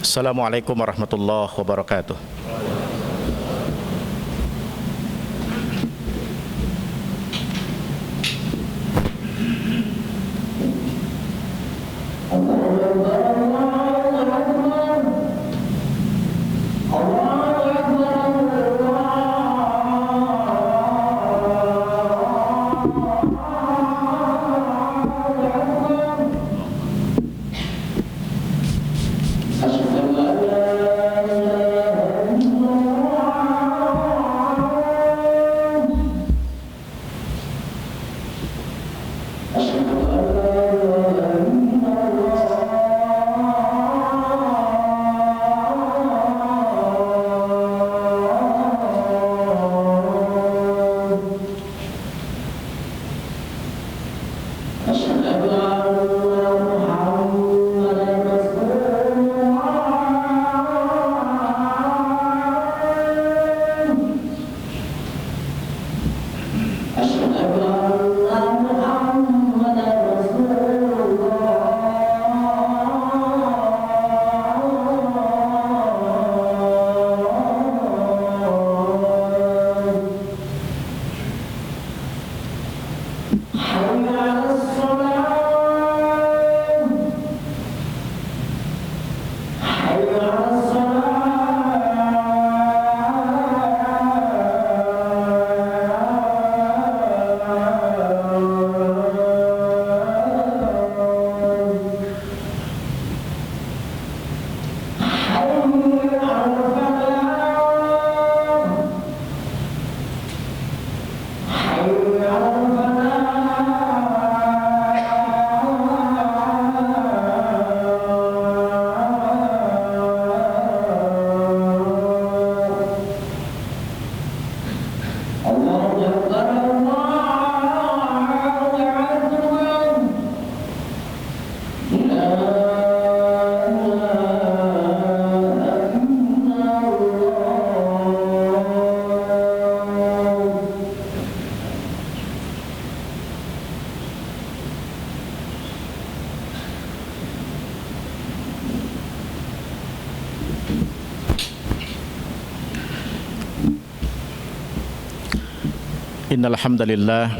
Assalamualaikum warahmatullahi wabarakatuh. Innal hamdalillah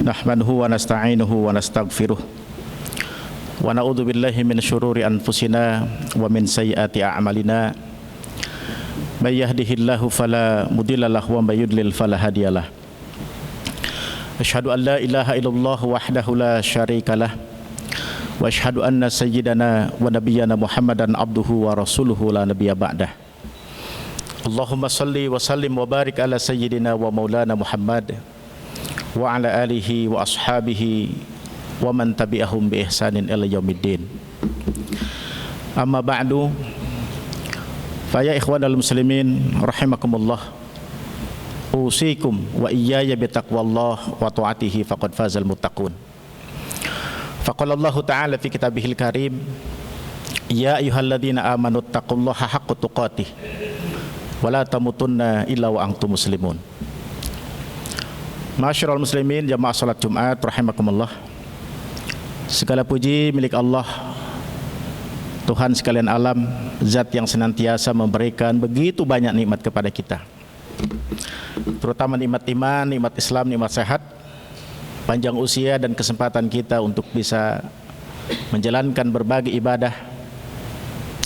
nahmaduhu wa nasta'inuhu wa nastaghfiruh wa na'udzu billahi min syururi anfusina wa min sayyiati a'malina may yahdihillahu fala mudhillalahu wa may yudlil fala hadiyalah. Asyhadu an la ilaha illallah wahdahu la syarikalah wa asyhadu anna sayyidana wa nabiyyana Muhammadan abduhu wa rasuluhu la nabiyya ba'dah. Allahumma salli wa sallim wa barik ala sayyidina wa maulana Muhammad wa ala alihi wa ashabihi wa man tabi'ahum bi ihsanin ila yaumiddin. Amma ba'du, fa ya ikhwanal muslimin rahimakumullah, usikum wa iyaya bi taqwallah wa ta'atihi faqad fazal muttaqun. Faqala Allah ta'ala fi kitabihil karim, ya ayyuhalladzina amanu taqullaha haqqa tuqatih wala tamutunna illa wa antum muslimun. Ma'asyiral muslimin jamaah salat Jumat rahimakumullah. Segala puji milik Allah, Tuhan sekalian alam, zat yang senantiasa memberikan begitu banyak nikmat kepada kita, terutama nikmat iman, nikmat Islam, nikmat sehat, panjang usia dan kesempatan kita untuk bisa menjalankan berbagai ibadah,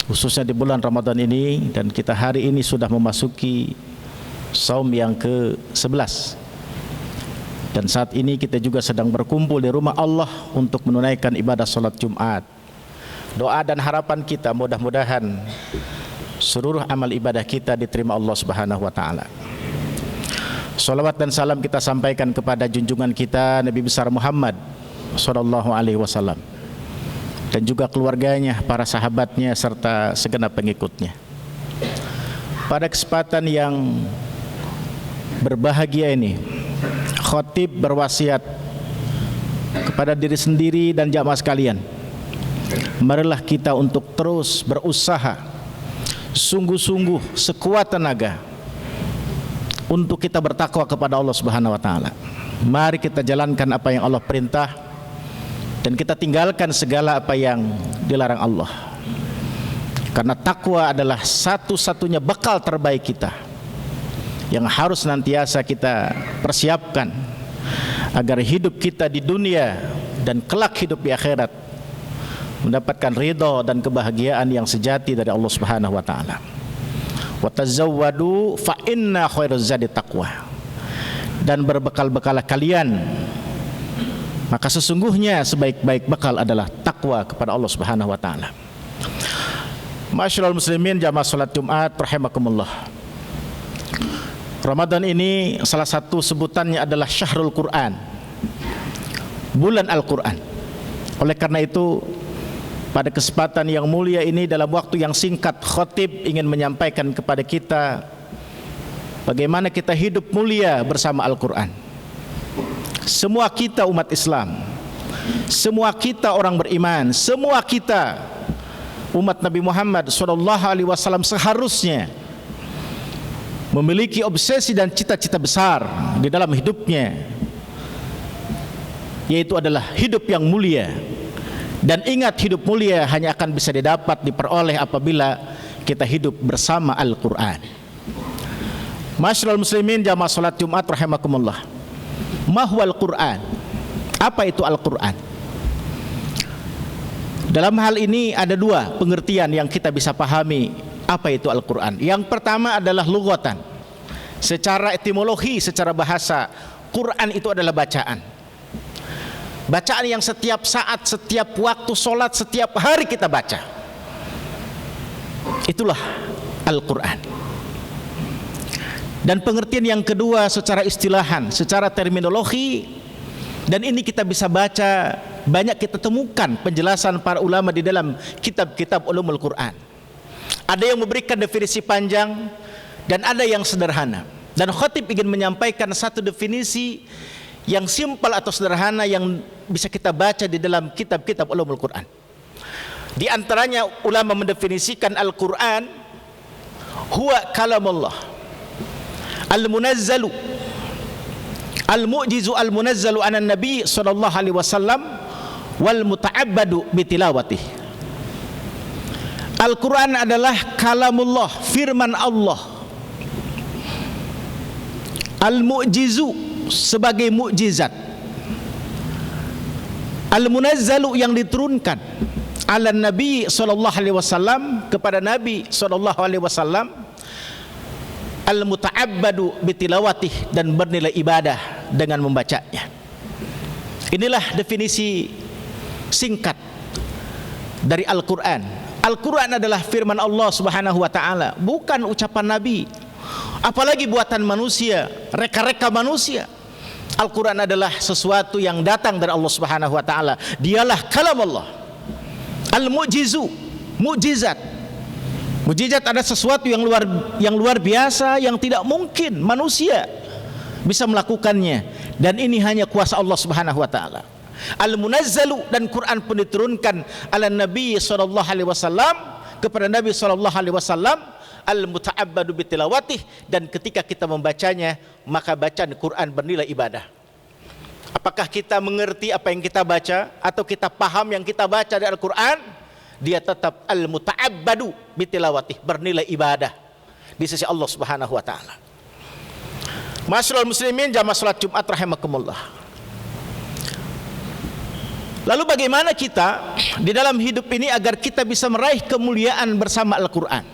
khususnya di bulan Ramadan ini. Dan kita hari ini sudah memasuki saum yang ke-11, dan saat ini kita juga sedang berkumpul di rumah Allah untuk menunaikan ibadah salat Jumat. Doa dan harapan kita mudah-mudahan seluruh amal ibadah kita diterima Allah Subhanahu wa taala. Salawat dan salam kita sampaikan kepada junjungan kita Nabi besar Muhammad sallallahu alaihi wasallam, dan juga keluarganya, para sahabatnya, serta segenap pengikutnya. Pada kesempatan yang berbahagia ini, khatib berwasiat kepada diri sendiri dan jamaah sekalian, marilah kita untuk terus berusaha sungguh-sungguh sekuat tenaga untuk kita bertakwa kepada Allah Subhanahu wa taala. Mari kita jalankan apa yang Allah perintah dan kita tinggalkan segala apa yang dilarang Allah. Karena takwa adalah satu-satunya bekal terbaik kita yang harus nantiasa kita persiapkan agar hidup kita di dunia dan kelak hidup di akhirat mendapatkan ridha dan kebahagiaan yang sejati dari Allah Subhanahu wa taala. Wa tazawwadu fa inna khairaz zadi taqwa. Dan berbekal-bekalah kalian, maka sesungguhnya sebaik-baik bekal adalah takwa kepada Allah Subhanahu wa taala. Masyaallah muslimin jamaah salat Jumat rahimakumullah. Ramadan ini salah satu sebutannya adalah Syahrul Quran, bulan Al-Quran. Oleh karena itu, pada kesempatan yang mulia ini, dalam waktu yang singkat, khatib ingin menyampaikan kepada kita bagaimana kita hidup mulia bersama Al-Quran. Semua kita umat Islam, semua kita orang beriman, semua kita umat Nabi Muhammad SAW seharusnya memiliki obsesi dan cita-cita besar di dalam hidupnya, yaitu adalah hidup yang mulia. Dan ingat, hidup mulia hanya akan bisa diperoleh apabila kita hidup bersama Al-Quran. Masyaallah muslimin jamaah salat Jumat rahimakumullah. Mahwal Quran, apa itu Al-Quran? Dalam hal ini ada dua pengertian yang kita bisa pahami apa itu Al-Quran. Yang pertama adalah lughatan, secara etimologi, secara bahasa, Quran itu adalah bacaan. Bacaan yang setiap saat, setiap waktu sholat, setiap hari kita baca. Itulah Al-Quran. Dan pengertian yang kedua secara istilahan, secara terminologi, dan ini kita bisa baca, banyak kita temukan penjelasan para ulama di dalam kitab-kitab ulumul Quran. Ada yang memberikan definisi panjang dan ada yang sederhana. Dan khatib ingin menyampaikan satu definisi yang simpel atau sederhana yang bisa kita baca di dalam kitab-kitab ulumul Quran. Di antaranya ulama mendefinisikan Al-Quran huwa kalamullah al-munazzalu al-mu'jizu al-munazzalu anan nabi sallallahu alaihi wasallam wal muta'abbadu bitilawatih. Al-Quran adalah kalamullah, firman Allah, al-mu'jizu sebagai mukjizat, al-munazzalu yang diturunkan, ala nabi sallallahu alaihi wasallam kepada nabi sallallahu alaihi wasallam, al-muta'abbadu bitilawatih dan bernilai ibadah dengan membacanya. Inilah definisi singkat dari Al-Quran. Al-Quran adalah firman Allah Subhanahu wa taala, bukan ucapan nabi, apalagi buatan manusia, reka-reka manusia. Al-Quran adalah sesuatu yang datang dari Allah Subhanahu wa taala. Dialah kalam Allah. Al-mu'jizu, mukjizat. Mukjizat ada sesuatu yang luar biasa, yang tidak mungkin manusia bisa melakukannya, dan ini hanya kuasa Allah Subhanahu wa taala. Al-munazzalu, dan Quran pun diturunkan ala Nabi sallallahu alaihi wasallam kepada Nabi sallallahu alaihi wasallam, al-muta'abbadu bitilawatih, dan ketika kita membacanya maka bacaan Quran bernilai ibadah. Apakah kita mengerti apa yang kita baca atau kita paham yang kita baca dari Al-Quran? Dia tetap al-muta'abbadu bitilawatih, bernilai ibadah di sisi Allah Subhanahu wa taala. Masyaallah muslimin jamaah salat Jumat rahimakumullah. Lalu bagaimana kita di dalam hidup ini agar kita bisa meraih kemuliaan bersama Al-Quran?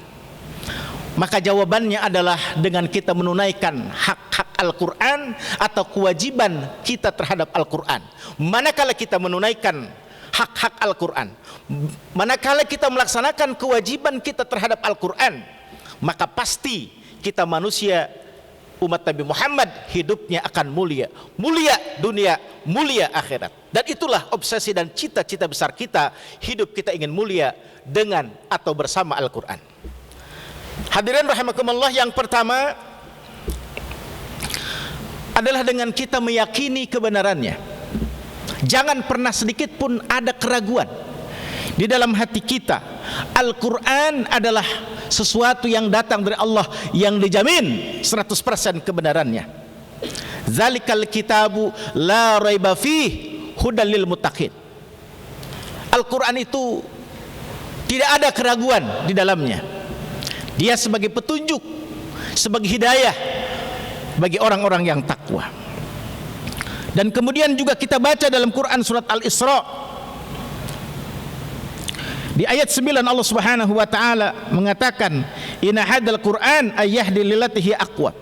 Maka jawabannya adalah dengan kita menunaikan hak-hak Al-Quran atau kewajiban kita terhadap Al-Quran. Manakala kita menunaikan hak-hak Al-Quran, manakala kita melaksanakan kewajiban kita terhadap Al-Quran, maka pasti kita manusia umat Nabi Muhammad hidupnya akan mulia. Mulia dunia, mulia akhirat. Dan itulah obsesi dan cita-cita besar kita. Hidup kita ingin mulia dengan atau bersama Al-Quran. Hadirin rahimakumullah, yang pertama adalah dengan kita meyakini kebenarannya. Jangan pernah sedikit pun ada keraguan di dalam hati kita. Al-Quran adalah sesuatu yang datang dari Allah, yang dijamin 100% kebenarannya. Zalikal kitabu la raiba fih hudal lil muttaqin. Al-Quran itu tidak ada keraguan di dalamnya. Dia sebagai petunjuk, sebagai hidayah bagi orang-orang yang takwa. Dan kemudian juga kita baca dalam Quran surat Al-Isra di ayat 9, Allah Subhanahu wa taala mengatakan, "Inna hadzal Qur'an ayyahdi lillati hiya aqwam."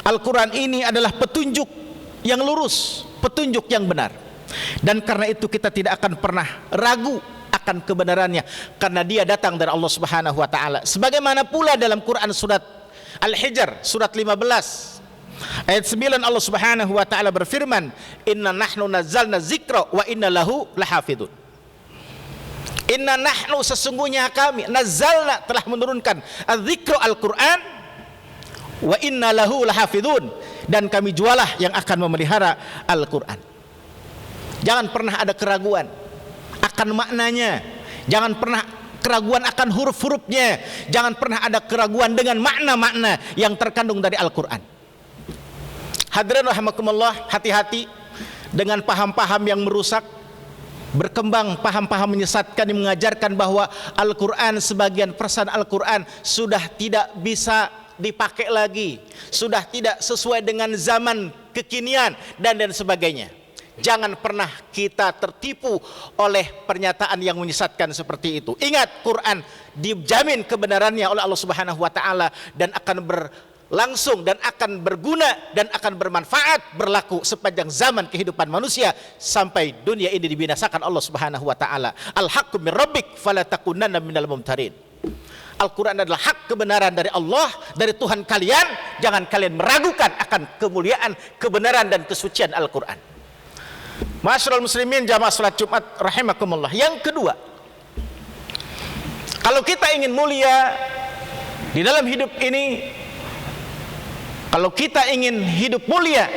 Al-Quran ini adalah petunjuk yang lurus, petunjuk yang benar. Dan karena itu kita tidak akan pernah ragu akan kebenarannya, karena dia datang dari Allah Subhanahu wa taala. Sebagaimana pula dalam Quran surat Al-Hijr surat 15 ayat 9, Allah Subhanahu wa taala berfirman, "Inna nahnu nazzalna dzikra wa inna lahu lahafidun." Inna nahnu, sesungguhnya kami, nazzalna, telah menurunkan az-dzikra, Al-Quran, wa inna lahu lahafidun, dan kami jualah yang akan memelihara Al-Quran. Jangan pernah ada keraguan akan maknanya, jangan pernah keraguan akan huruf-hurufnya, jangan pernah ada keraguan dengan makna-makna yang terkandung dari Al-Quran. Hadirin rahimakumullah, hati-hati dengan paham-paham yang merusak, berkembang paham-paham menyesatkan yang mengajarkan bahwa Al-Quran, sebagian persen Al-Quran sudah tidak bisa dipakai lagi, sudah tidak sesuai dengan zaman kekinian dan sebagainya. Jangan pernah kita tertipu oleh pernyataan yang menyesatkan seperti itu. Ingat, Quran dijamin kebenarannya oleh Allah Subhanahu wa taala dan akan berlangsung dan akan berguna dan akan bermanfaat, berlaku sepanjang zaman kehidupan manusia sampai dunia ini dibinasakan Allah Subhanahu wa taala. Al-haqqu min rabbik fala takunanna minal mumtarin. Al-Quran adalah hak kebenaran dari Allah, dari Tuhan kalian. Jangan kalian meragukan akan kemuliaan, kebenaran dan kesucian Al-Quran. Ma'asyiral muslimin jamaah salat Jumat rahimakumullah. Yang kedua, kalau kita ingin mulia di dalam hidup ini, kalau kita ingin hidup mulia,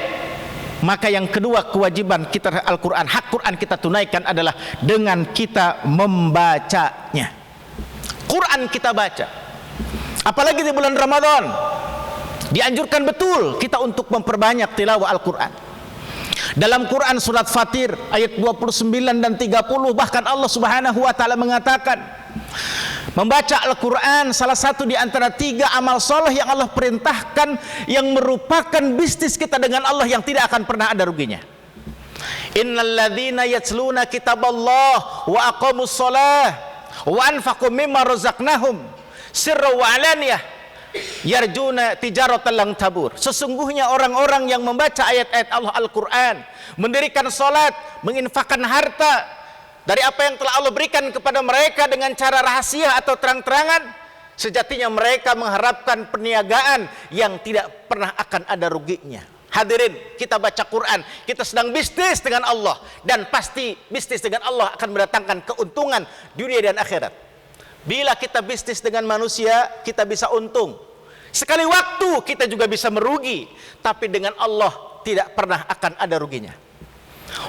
maka yang kedua kewajiban kita Al-Quran, hak Quran kita tunaikan adalah dengan kita membacanya. Quran kita baca, apalagi di bulan Ramadan, dianjurkan betul kita untuk memperbanyak tilawah Al-Quran. Dalam Quran surat Fatir ayat 29 dan 30, bahkan Allah Subhanahu wa taala mengatakan, membaca Al-Quran salah satu di antara 3 amal soleh yang Allah perintahkan, yang merupakan bisnis kita dengan Allah yang tidak akan pernah ada ruginya. Innal ladzina yatluna kitaballah wa aqamus shalah wa anfaqu mimma razaqnahum sirra wa alaniyah yarjuna tijaratan lang tabur. Sesungguhnya orang-orang yang membaca ayat-ayat Allah Al-Quran, mendirikan salat, menginfakkan harta dari apa yang telah Allah berikan kepada mereka dengan cara rahasia atau terang-terangan, sejatinya mereka mengharapkan perniagaan yang tidak pernah akan ada ruginya. Hadirin, kita baca Quran, kita sedang bisnis dengan Allah, dan pasti bisnis dengan Allah akan mendatangkan keuntungan dunia dan akhirat. Bila kita bisnis dengan manusia, kita bisa untung. Sekali waktu kita juga bisa merugi, tapi dengan Allah tidak pernah akan ada ruginya.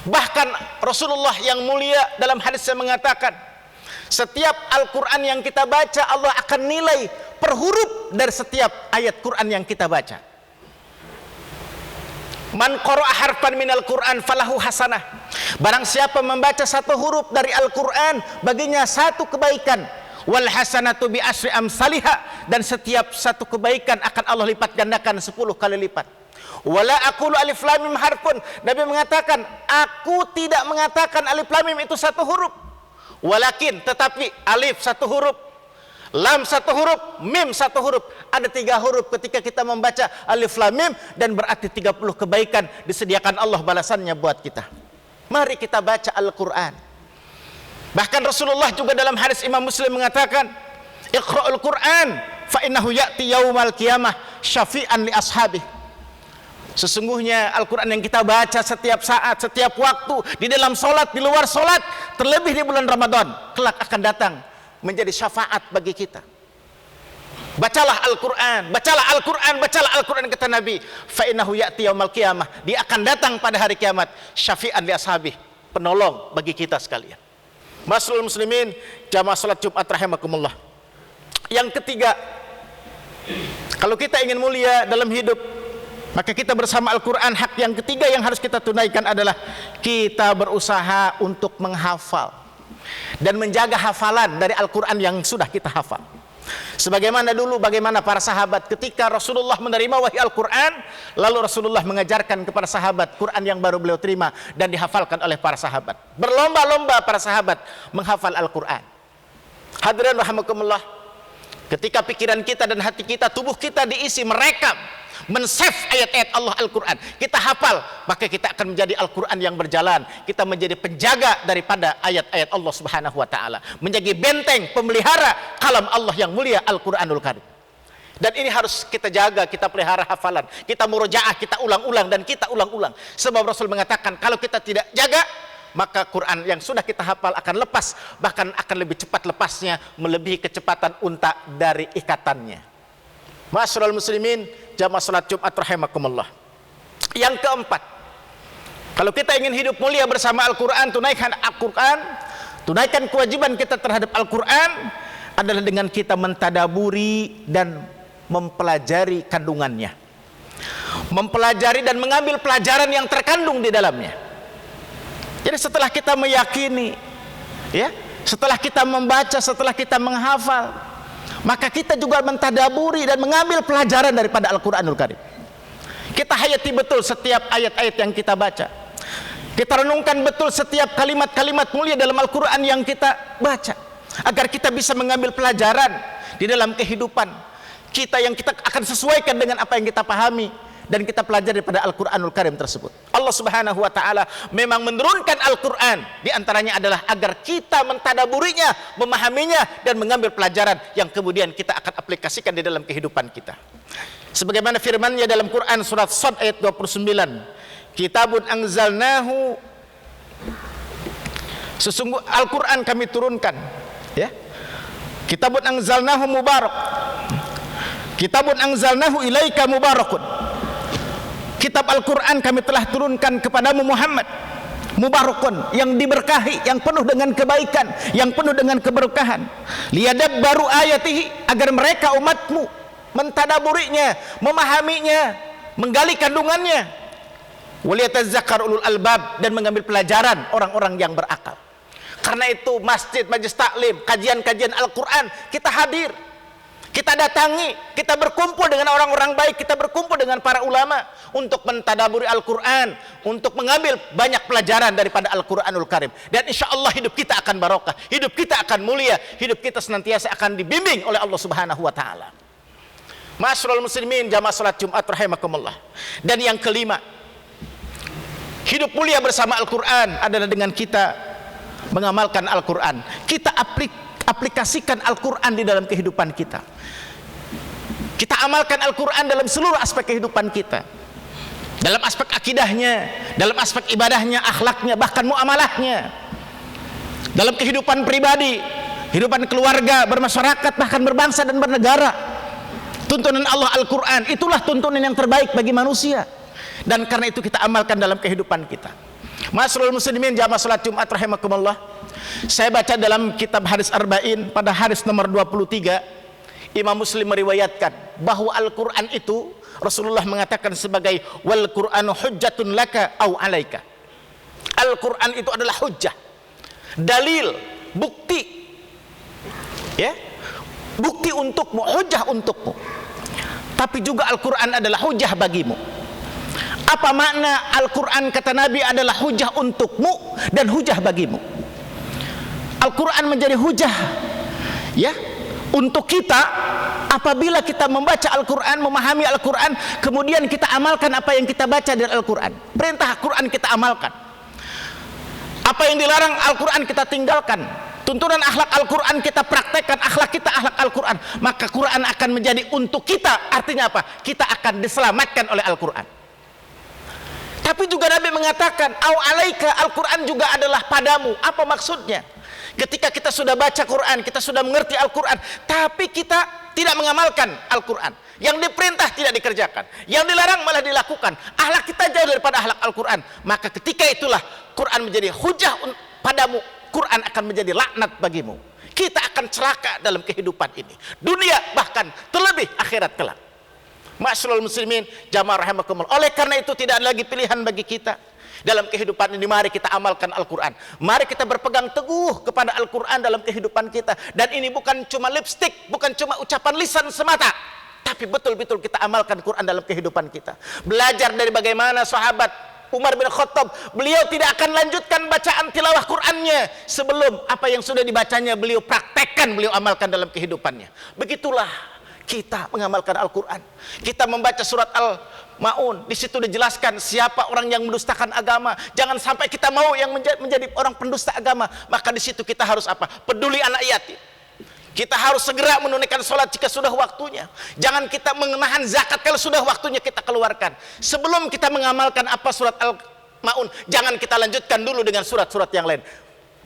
Bahkan Rasulullah yang mulia dalam hadisnya mengatakan, setiap Al-Quran yang kita baca, Allah akan nilai per huruf dari setiap ayat Quran yang kita baca. Man qara'a harfan minal Quran falahu hasanah. Barang siapa membaca satu huruf dari Al-Quran, baginya satu kebaikan. Wal hasanatu bi asri amsalihha, dan setiap satu kebaikan akan Allah lipat gandakan 10 kali lipat. Wala aqulu alif lam mim harfun. Nabi mengatakan, aku tidak mengatakan alif lam mim itu satu huruf. Walakin, tetapi alif satu huruf, lam satu huruf, mim satu huruf. Ada 3 huruf ketika kita membaca alif lam mim, dan berarti 30 kebaikan disediakan Allah balasannya buat kita. Mari kita baca Al-Quran. Bahkan Rasulullah juga dalam hadis Imam Muslim mengatakan, Iqra'ul Quran fa innahu ya'ti yaumal qiyamah syafi'an li ashabih. Sesungguhnya Al-Quran yang kita baca setiap saat, setiap waktu, di dalam solat, di luar solat, terlebih di bulan Ramadan, kelak akan datang menjadi syafaat bagi kita. Bacalah Al-Quran, bacalah Al-Quran, bacalah Al-Quran, kata Nabi, fa innahu ya'ti yaumal qiyamah, dia akan datang pada hari kiamat, syafi'an li ashabih, penolong bagi kita sekalian. Ma'asyiral muslimin jamaah salat Jumat rahimakumullah. Yang ketiga, kalau kita ingin mulia dalam hidup, maka kita bersama Al-Quran, hak yang ketiga yang harus kita tunaikan adalah kita berusaha untuk menghafal. dan menjaga hafalan dari Al-Quran yang sudah kita hafal. Sebagaimana dulu, bagaimana para sahabat ketika Rasulullah menerima wahyu Al-Quran, lalu Rasulullah mengajarkan kepada sahabat Quran yang baru beliau terima dan dihafalkan oleh para sahabat. Berlomba-lomba para sahabat menghafal Al-Quran. Hadirin rahimakumullah, ketika pikiran kita dan hati kita, tubuh kita diisi merekam, men-save ayat-ayat Allah Al-Quran, kita hafal, maka kita akan menjadi Al-Quran yang berjalan. Kita menjadi penjaga daripada ayat-ayat Allah Subhanahu wa ta'ala, menjadi benteng pemelihara kalam Allah yang mulia Al-Quranul Karim. Dan ini harus kita jaga, kita pelihara hafalan, kita murojaah, kita ulang-ulang dan kita ulang-ulang. Sebab Rasul mengatakan kalau kita tidak jaga, maka Quran yang sudah kita hafal akan lepas, bahkan akan lebih cepat lepasnya, melebihi kecepatan unta dari ikatannya. Ma'asyiral muslimin, jamaah salat Jumat rahimakumullah. Yang keempat, kalau kita ingin hidup mulia bersama Al-Quran, tunaikan Al-Quran, tunaikan kewajiban kita terhadap Al-Quran adalah dengan kita mentadaburi dan mempelajari kandungannya, mempelajari dan mengambil pelajaran yang terkandung di dalamnya. Jadi setelah kita meyakini, ya, setelah kita membaca, setelah kita menghafal, maka kita juga mentadaburi dan mengambil pelajaran daripada Al-Quranul Karim. Kita hayati betul setiap ayat-ayat yang kita baca. Kita renungkan betul setiap kalimat-kalimat mulia dalam Al-Quran yang kita baca, agar kita bisa mengambil pelajaran di dalam kehidupan kita yang kita akan sesuaikan dengan apa yang kita pahami dan kita pelajari daripada Al-Quranul Karim tersebut. Allah Subhanahu wa ta'ala memang menurunkan Al-Quran, di antaranya adalah agar kita mentadaburinya, memahaminya, dan mengambil pelajaran yang kemudian kita akan aplikasikan di dalam kehidupan kita. Sebagaimana firman-Nya dalam Quran surat Shad ayat 29, Kitabun anzalnahu, sesungguh Al-Quran kami turunkan, ya. Kitabun anzalnahu mubarak, Kitabun anzalnahu ilaika mubarakun. Kitab Al-Quran kami telah turunkan kepadamu Muhammad, mubarakun, yang diberkahi, yang penuh dengan kebaikan, yang penuh dengan keberkahan. Liyadabbaru ayatihi, agar mereka umatmu mentadaburinya, memahaminya, menggali kandungannya. Waliyatazakkar ulul albab, dan mengambil pelajaran orang-orang yang berakal. Karena itu masjid, majelis taklim, kajian-kajian Al-Quran kita hadir, kita datangi, kita berkumpul dengan orang-orang baik, kita berkumpul dengan para ulama untuk mentadaburi Al-Quran, untuk mengambil banyak pelajaran daripada Al-Quranul Karim. Dan insya Allah hidup kita akan barokah, hidup kita akan mulia, hidup kita senantiasa akan dibimbing oleh Allah Subhanahu wa ta'ala. Ma'asyiral muslimin, jamaah salat Jumat rahimakumullah. Dan yang kelima, hidup mulia bersama Al-Quran adalah dengan kita mengamalkan Al-Quran. Kita aplikasikan Al-Quran di dalam kehidupan kita. Kita amalkan Al-Quran dalam seluruh aspek kehidupan kita, dalam aspek akidahnya, dalam aspek ibadahnya, akhlaknya, bahkan muamalahnya, dalam kehidupan pribadi, kehidupan keluarga, bermasyarakat, bahkan berbangsa dan bernegara. Tuntunan Allah Al-Quran itulah tuntunan yang terbaik bagi manusia, dan karena itu kita amalkan dalam kehidupan kita. Ma'asyiral muslimin, jamaah salat Jumat rahimakumullah. Saya baca dalam kitab Hadis Arba'in pada hadis nomor 23, Imam Muslim meriwayatkan bahwa Al-Quran itu Rasulullah mengatakan sebagai wal Qur'anu hujjatun laka au alaika. Al-Quran itu adalah hujjah, dalil, bukti, ya, bukti untukmu, hujjah untukmu. Tapi juga Al-Quran adalah hujjah bagimu. Apa makna Al-Quran, kata Nabi, adalah hujjah untukmu dan hujjah bagimu? Al-Quran menjadi hujjah, ya, untuk kita apabila kita membaca Al-Quran, memahami Al-Quran, kemudian kita amalkan apa yang kita baca dari Al-Quran. Perintah Al-Quran kita amalkan, apa yang dilarang Al-Quran kita tinggalkan, tuntunan akhlak Al-Quran kita praktekkan, akhlak kita akhlak Al-Quran. Maka Quran akan menjadi untuk kita. Artinya apa? Kita akan diselamatkan oleh Al-Quran. Tapi juga Nabi mengatakan au alaika, Al-Quran juga adalah padamu. Apa maksudnya? Ketika kita sudah baca Quran, kita sudah mengerti Al-Quran, tapi kita tidak mengamalkan Al-Quran, yang diperintah tidak dikerjakan, yang dilarang malah dilakukan, akhlak kita jauh daripada akhlak Al-Quran, maka ketika itulah Quran menjadi hujah padamu, Quran akan menjadi laknat bagimu. Kita akan celaka dalam kehidupan ini, dunia bahkan terlebih akhirat kelak. Ma'asyiral muslimin, jamaah rahimakumullah. Oleh karena itu tidak ada lagi pilihan bagi kita. dalam kehidupan ini. Mari kita amalkan Al-Quran. Mari kita berpegang teguh kepada Al-Quran dalam kehidupan kita. Dan ini bukan cuma lipstik, bukan cuma ucapan lisan semata, tapi betul-betul kita amalkan Quran dalam kehidupan kita. Belajar dari bagaimana sahabat Umar bin Khattab, beliau tidak akan lanjutkan bacaan tilawah Qur'annya sebelum apa yang sudah dibacanya beliau praktekkan, beliau amalkan dalam kehidupannya. Begitulah kita mengamalkan Al-Quran. Kita membaca surat Al-Ma'un, di situ dijelaskan siapa orang yang mendustakan agama. Jangan sampai kita mau yang menjadi orang pendusta agama. Maka di situ kita harus apa? Peduli anak yatim. Kita harus segera menunaikan sholat jika sudah waktunya. Jangan kita menahan zakat kalau sudah waktunya kita keluarkan. Sebelum kita mengamalkan apa surat Al-Ma'un, jangan kita lanjutkan dulu dengan surat-surat yang lain.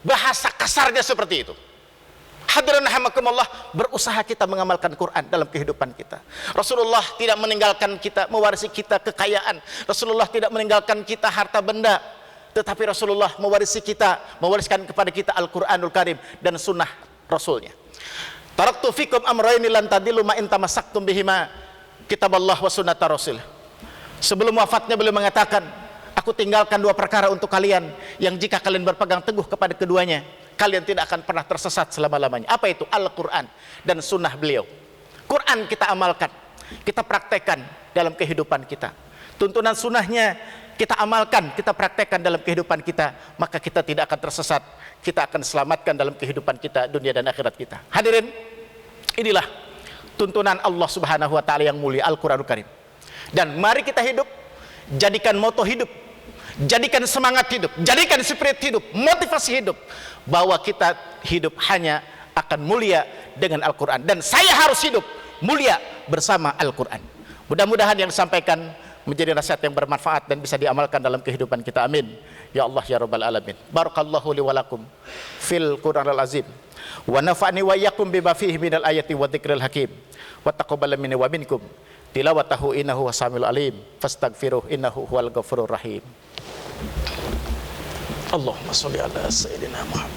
Bahasa kasarnya seperti itu. Hadirin rahimakumullah, berusaha kita mengamalkan Quran dalam kehidupan kita. Rasulullah tidak meninggalkan kita, mewarisi kita kekayaan. Rasulullah tidak meninggalkan kita harta benda, tetapi Rasulullah mewariskan kepada kita Al-Quranul Karim dan sunnah Rasulnya. Taraktu fikum amrayni lan tadillu ma in tamassaktum bihima, kitaballah wa sunnata rasul. Sebelum wafatnya beliau mengatakan, aku tinggalkan dua perkara untuk kalian yang jika kalian berpegang teguh kepada keduanya, kalian tidak akan pernah tersesat selama-lamanya. Apa itu? Al-Quran dan sunnah beliau. Quran kita amalkan, kita praktekkan dalam kehidupan kita. Tuntunan sunnahnya kita amalkan, kita praktekkan dalam kehidupan kita, maka kita tidak akan tersesat. Kita akan selamatkan dalam kehidupan kita, dunia dan akhirat kita. Hadirin, inilah tuntunan Allah Subhanahu wa taala yang mulia, Al-Qur'anul Karim. Dan mari kita hidup, jadikan moto hidup, jadikan semangat hidup, jadikan spirit hidup, motivasi hidup, bahwa kita hidup hanya akan mulia dengan Al-Quran. Dan saya harus hidup mulia bersama Al-Quran. Mudah-mudahan yang disampaikan menjadi nasihat yang bermanfaat dan bisa diamalkan dalam kehidupan kita. Amin ya Allah ya rabbal alamin. Barakallahu li wa lakum fil Qur'anil azim wa nafa'ni wa iyyakum bima fihi minal ayati wa dzikril hakim wa taqabbal minni wa minkum tilawatahu innahu wasamiul alim fastaghfiruh innahu huwal ghafurur rahim. Allahumma sholli ala sayyidina Muhammad.